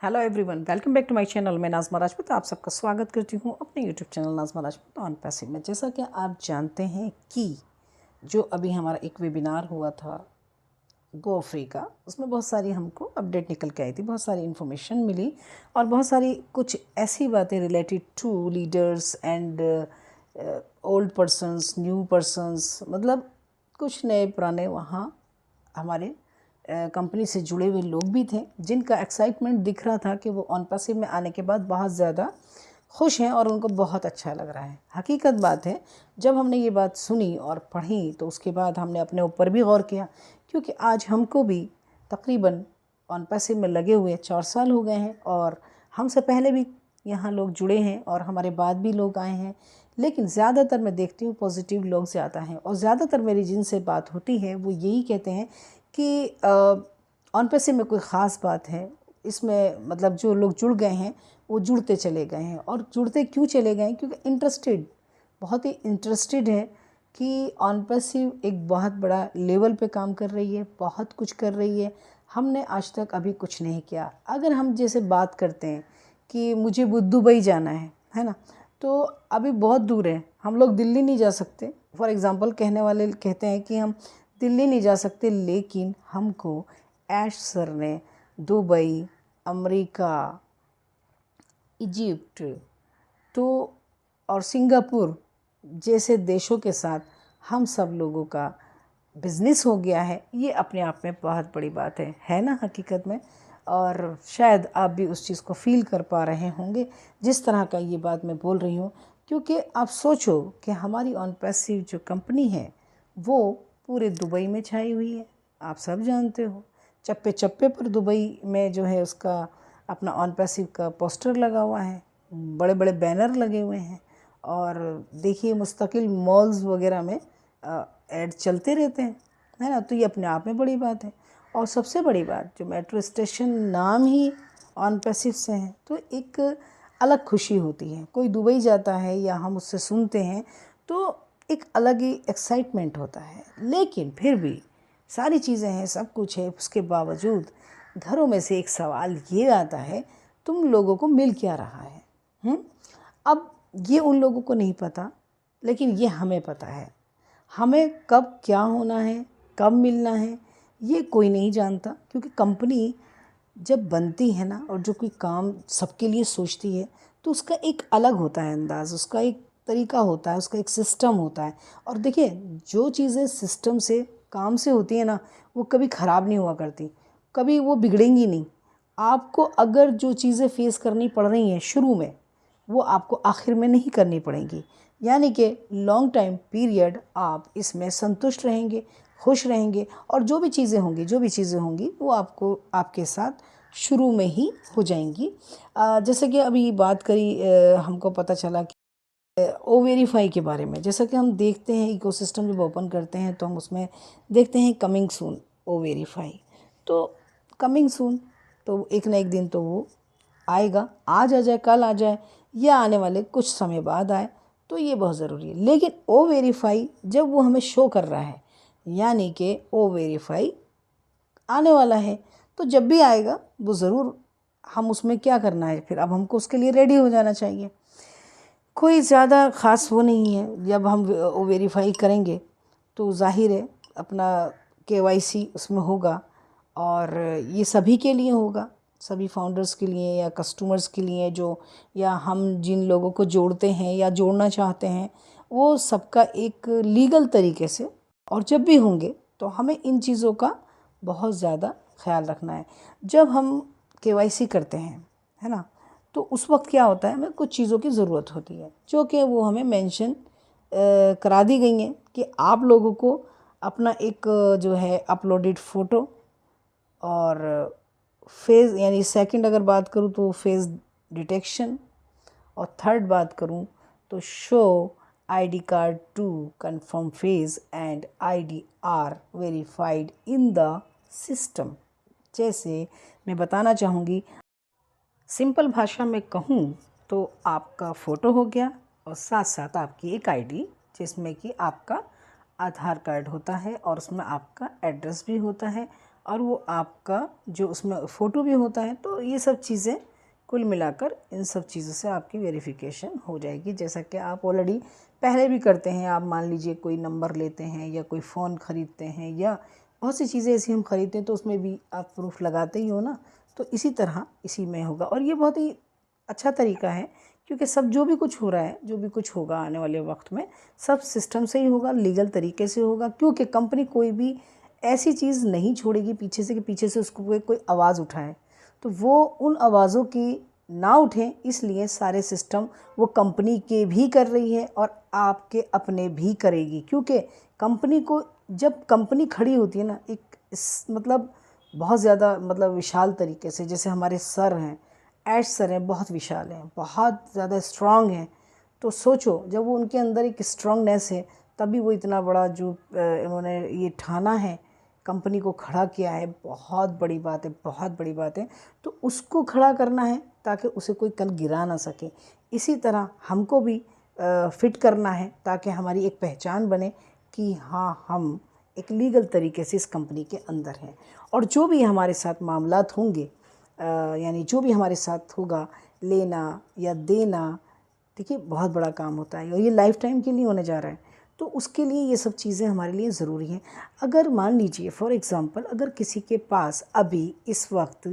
Hello everyone, welcome back to my channel. मैं नाज़मा राजपूत आप सबका स्वागत करती हूँ अपने YouTube channel Nazma Rajput on passive में। जैसा कि आप जानते हैं कि जो अभी हमारा एक वेबिनार हुआ था गो फ्री का, उसमें बहुत सारी हमको अपडेट निकल के आई थी, बहुत सारी इन्फॉर्मेशन मिली और बहुत सारी कुछ ऐसी बातें related to leaders and old persons, new persons, मतलब कुछ नए पुराने वहाँ हमारे कंपनी से जुड़े हुए लोग भी थे जिनका एक्साइटमेंट दिख रहा था कि वो ऑन पैसिव में आने के बाद बहुत ज़्यादा खुश हैं और उनको बहुत अच्छा लग रहा है। हकीकत बात है, जब हमने ये बात सुनी और पढ़ी तो उसके बाद हमने अपने ऊपर भी गौर किया, क्योंकि आज हमको भी तकरीबन ऑन पैसिव में लगे हुए 4 साल हो गए हैं और हमसे पहले भी यहाँ लोग जुड़े हैं और हमारे बाद भी लोग आए हैं। लेकिन ज़्यादातर मैं देखती हूँ पॉजिटिव लोग ज़्यादा हैं और ज़्यादातर मेरी जिनसे बात होती है वो यही कहते हैं कि ऑन पैसिव में कोई ख़ास बात है इसमें, मतलब जो लोग जुड़ गए हैं वो जुड़ते चले गए हैं। और जुड़ते क्यों चले गए हैं? क्योंकि बहुत ही इंटरेस्टेड है कि ऑन पैसिव एक बहुत बड़ा लेवल पे काम कर रही है, बहुत कुछ कर रही है। हमने आज तक अभी कुछ नहीं किया। अगर हम जैसे बात करते हैं कि मुझे दुबई जाना है ना, तो अभी बहुत दूर है, हम लोग दिल्ली नहीं जा सकते। फॉर एग्ज़ाम्पल कहने वाले कहते हैं कि हम दिल्ली नहीं जा सकते, लेकिन हमको ऐश सर ने दुबई, अमेरिका, इजिप्ट तो और सिंगापुर जैसे देशों के साथ हम सब लोगों का बिज़नेस हो गया है। ये अपने आप में बहुत बड़ी बात है ना हकीकत में। और शायद आप भी उस चीज़ को फ़ील कर पा रहे होंगे जिस तरह का ये बात मैं बोल रही हूँ। क्योंकि आप सोचो कि हमारी ऑन पैसिव जो कंपनी है वो पूरे दुबई में छाई हुई है। आप सब जानते हो, चप्पे चप्पे पर दुबई में जो है उसका अपना ऑन पैसिव का पोस्टर लगा हुआ है, बड़े बड़े बैनर लगे हुए हैं और देखिए मुस्तकिल मॉल्स वगैरह में ऐड चलते रहते हैं, है ना। तो ये अपने आप में बड़ी बात है। और सबसे बड़ी बात, जो मेट्रो स्टेशन नाम ही ऑन पैसिव से है, तो एक अलग खुशी होती है। कोई दुबई जाता है या हम उससे सुनते हैं तो एक अलग ही एक्साइटमेंट होता है। लेकिन फिर भी सारी चीज़ें हैं, सब कुछ है, उसके बावजूद घरों में से एक सवाल ये आता है, तुम लोगों को मिल क्या रहा है? अब ये उन लोगों को नहीं पता, लेकिन ये हमें पता है। हमें कब क्या होना है, कब मिलना है, ये कोई नहीं जानता। क्योंकि कंपनी जब बनती है ना और जो कोई काम सबके लिए सोचती है तो उसका एक अलग होता है अंदाज़, उसका एक तरीका होता है, उसका एक सिस्टम होता है। और देखिए, जो चीज़ें सिस्टम से, काम से होती है ना, वो कभी ख़राब नहीं हुआ करती, कभी वो बिगड़ेंगी नहीं। आपको अगर जो चीज़ें फेस करनी पड़ रही हैं शुरू में, वो आपको आखिर में नहीं करनी पड़ेंगी। यानी कि लॉन्ग टाइम पीरियड आप इसमें संतुष्ट रहेंगे, खुश रहेंगे और जो भी चीज़ें होंगी वो आपको आपके साथ शुरू में ही हो जाएंगी। जैसे कि अभी बात करी, हमको पता चला कि ओ वेरीफाई के बारे में। जैसा कि हम देखते हैं इकोसिस्टम जब ओपन करते हैं तो हम उसमें देखते हैं कमिंग सून ओ वेरीफाई। तो कमिंग सून तो एक ना एक दिन तो वो आएगा, आज आ जाए, कल आ जाए या आने वाले कुछ समय बाद आए, तो ये बहुत ज़रूरी है। लेकिन ओ वेरीफाई जब वो हमें शो कर रहा है, यानी कि ओ वेरीफाई आने वाला है, तो जब भी आएगा वो ज़रूर, हम उसमें क्या करना है फिर, अब हमको उसके लिए रेडी हो जाना चाहिए। कोई ज़्यादा ख़ास वो नहीं है। जब हम वो वेरीफाई करेंगे तो ज़ाहिर है अपना केवाईसी उसमें होगा और ये सभी के लिए होगा, सभी फाउंडर्स के लिए या कस्टमर्स के लिए, जो या हम जिन लोगों को जोड़ते हैं या जोड़ना चाहते हैं, वो सबका एक लीगल तरीके से। और जब भी होंगे तो हमें इन चीज़ों का बहुत ज़्यादा ख्याल रखना है। जब हम केवाईसी करते हैं, है ना, तो उस वक्त क्या होता है, हमें कुछ चीज़ों की ज़रूरत होती है जो कि वो हमें मेंशन करा दी गई हैं कि आप लोगों को अपना एक जो है अपलोडेड फ़ोटो और फेस, यानी सेकंड अगर बात करूँ तो फेस डिटेक्शन, और थर्ड बात करूँ तो show ID card to confirm face and ID are verified in the system. जैसे मैं बताना चाहूँगी, सिंपल भाषा में कहूँ तो आपका फ़ोटो हो गया और साथ साथ आपकी एक आईडी, जिसमें कि आपका आधार कार्ड होता है और उसमें आपका एड्रेस भी होता है और वो आपका जो उसमें फ़ोटो भी होता है। तो ये सब चीज़ें कुल मिलाकर इन सब चीज़ों से आपकी वेरिफिकेशन हो जाएगी, जैसा कि आप ऑलरेडी पहले भी करते हैं। आप मान लीजिए कोई नंबर लेते हैं या कोई फ़ोन ख़रीदते हैं या बहुत सी चीज़ें ऐसी हम ख़रीदते हैं तो उसमें भी आप प्रूफ लगाते ही हो ना। तो इसी तरह इसी में होगा, और ये बहुत ही अच्छा तरीका है, क्योंकि सब जो भी कुछ हो रहा है, जो भी कुछ होगा आने वाले वक्त में, सब सिस्टम से ही होगा, लीगल तरीके से होगा। क्योंकि कंपनी कोई भी ऐसी चीज़ नहीं छोड़ेगी पीछे से कि पीछे से उसको कोई आवाज़ उठाए, तो वो उन आवाज़ों की ना उठें, इसलिए सारे सिस्टम वो कंपनी के भी कर रही है और आपके अपने भी करेगी। क्योंकि कंपनी को, जब कंपनी खड़ी होती है ना, एक मतलब बहुत ज़्यादा मतलब विशाल तरीके से, जैसे हमारे सर हैं, ऐश सर हैं, बहुत विशाल हैं, बहुत ज़्यादा स्ट्रांग हैं। तो सोचो, जब वो उनके अंदर एक स्ट्रांगनेस है, तभी वो इतना बड़ा जो उन्होंने ये ठाना है, कंपनी को खड़ा किया है, बहुत बड़ी बात है, बहुत बड़ी बात है। तो उसको खड़ा करना है ताकि उसे कोई कल गिरा ना सके। इसी तरह हमको भी फिट करना है ताकि हमारी एक पहचान बने कि हाँ, हम एक लीगल तरीके से इस कंपनी के अंदर हैं। और जो भी हमारे साथ मामलात होंगे, यानी जो भी हमारे साथ होगा, लेना या देना, देखिए बहुत बड़ा काम होता है और ये लाइफ टाइम के लिए होने जा रहा है। तो उसके लिए ये सब चीज़ें हमारे लिए ज़रूरी हैं। अगर मान लीजिए फॉर एग्ज़ाम्पल, अगर किसी के पास अभी इस वक्त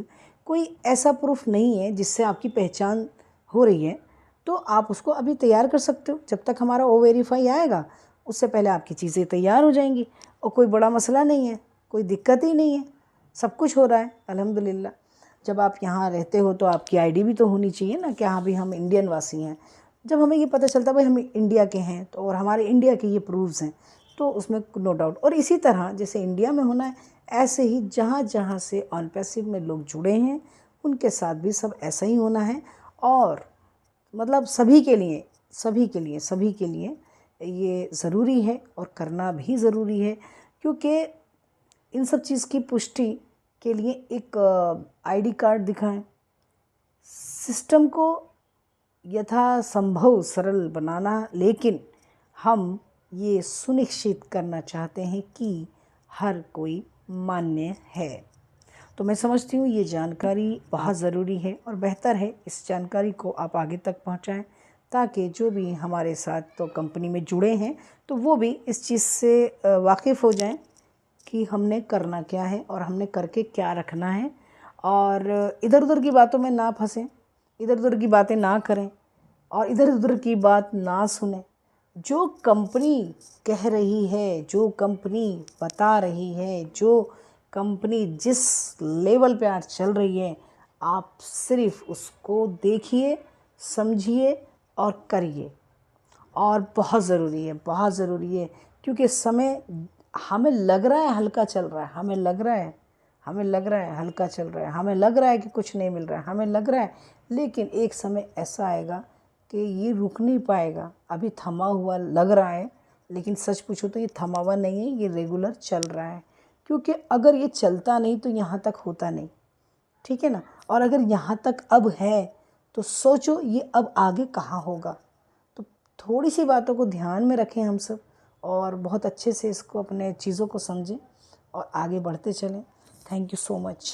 कोई ऐसा प्रूफ नहीं है जिससे आपकी पहचान हो रही है, तो आप उसको अभी तैयार कर सकते हो। जब तक हमारा O-Verify आएगा, उससे पहले आपकी चीज़ें तैयार हो जाएंगी और कोई बड़ा मसला नहीं है, कोई दिक्कत ही नहीं है, सब कुछ हो रहा है अल्हम्दुलिल्लाह। जब आप यहाँ रहते हो तो आपकी आईडी भी तो होनी चाहिए ना कि हाँ भाई हम इंडियन वासी हैं। जब हमें ये पता चलता है भाई हम इंडिया के हैं, तो और हमारे इंडिया के ये प्रूफ्स हैं, तो उसमें नो डाउट। और इसी तरह जैसे इंडिया में होना है, ऐसे ही जहाँ जहाँ से ऑन पैसिव में लोग जुड़े हैं उनके साथ भी सब ऐसा ही होना है। और मतलब सभी के लिए, सभी के लिए, सभी के लिए ये ज़रूरी है और करना भी ज़रूरी है। क्योंकि इन सब चीज़ की पुष्टि के लिए एक आईडी कार्ड दिखाएं। सिस्टम को यथासंभव सरल बनाना, लेकिन हम ये सुनिश्चित करना चाहते हैं कि हर कोई मान्य है। तो मैं समझती हूँ ये जानकारी बहुत ज़रूरी है और बेहतर है इस जानकारी को आप आगे तक पहुँचाएँ, ताकि जो भी हमारे साथ तो कंपनी में जुड़े हैं तो वो भी इस चीज़ से वाकिफ़ हो जाएं कि हमने करना क्या है और हमने करके क्या रखना है। और इधर उधर की बातों में ना फंसें, इधर उधर की बातें ना करें और इधर उधर की बात ना सुनें। जो कंपनी कह रही है, जो कंपनी बता रही है, जो कंपनी जिस लेवल पे आज चल रही है, आप सिर्फ उसको देखिए, समझिए और करिए। और बहुत ज़रूरी है, बहुत ज़रूरी है, क्योंकि समय हमें लग रहा है हल्का चल रहा है, हमें लग रहा है हल्का चल रहा है, हमें लग रहा है कि कुछ नहीं मिल रहा है, हमें लग रहा है, लेकिन एक समय ऐसा आएगा कि ये रुक नहीं पाएगा। अभी थमा हुआ लग रहा है, लेकिन सच पूछो तो ये थमा हुआ नहीं है, ये रेगुलर चल रहा है। क्योंकि अगर ये चलता नहीं तो यहाँ तक होता नहीं, ठीक है ना। और अगर यहाँ तक अब है तो सोचो ये अब आगे कहाँ होगा। तो थोड़ी सी बातों को ध्यान में रखें हम सब, और बहुत अच्छे से इसको अपने चीज़ों को समझें और आगे बढ़ते चलें। Thank you so much.